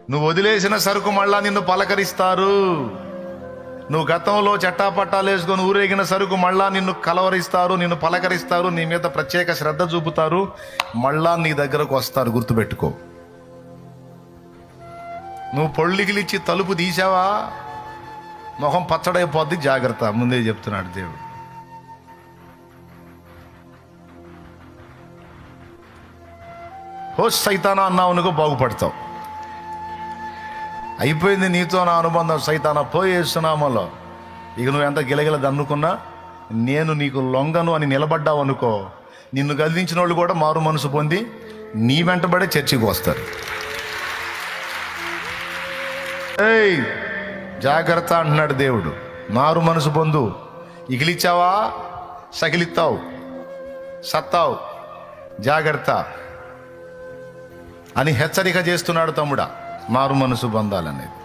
నువ్వు వదిలేసిన సరుకు మళ్ళా నిన్ను పలకరిస్తారు. నువ్వు గతంలో చట్టాపట్టాలు వేసుకొని ఊరేగిన సరుకు మళ్ళా నిన్ను కలవరిస్తారు, నిన్ను పలకరిస్తారు, నీ మీద ప్రత్యేక శ్రద్ధ చూపుతారు, మళ్ళా నీ దగ్గరకు వస్తారు. గుర్తుపెట్టుకో. నువ్వు పొళ్ళికిలిచ్చి తలుపు తీసావా, మొహం పచ్చడైపోద్ది. జాగ్రత్త, ముందే చెప్తున్నాడు దేవుడు. హో సైతానా అన్నావు అనుకో, బాగుపడతావు. అయిపోయింది నీతో నా అనుబంధం, సైతానా పోయేస్తున్నామలో. ఇక నువ్వు ఎంత గిలగిల దన్నుకున్నా నేను నీకు లొంగను అని నిలబడ్డావు అనుకో, నిన్ను గదిలించిన వాళ్ళు కూడా మారు మనసు పొంది నీ వెంటబడే చర్చికి వస్తారు. ఏయ్ జాగ్రత్త అంటున్నాడు దేవుడు. మారు మనసు పొందు. ఇగిలిచ్చావా సగిలిస్తావు, సత్తావు, జాగ్రత్త అని హెచ్చరిక చేస్తున్నాడు తమ్ముడా. మారు మనసు పొందాలనేది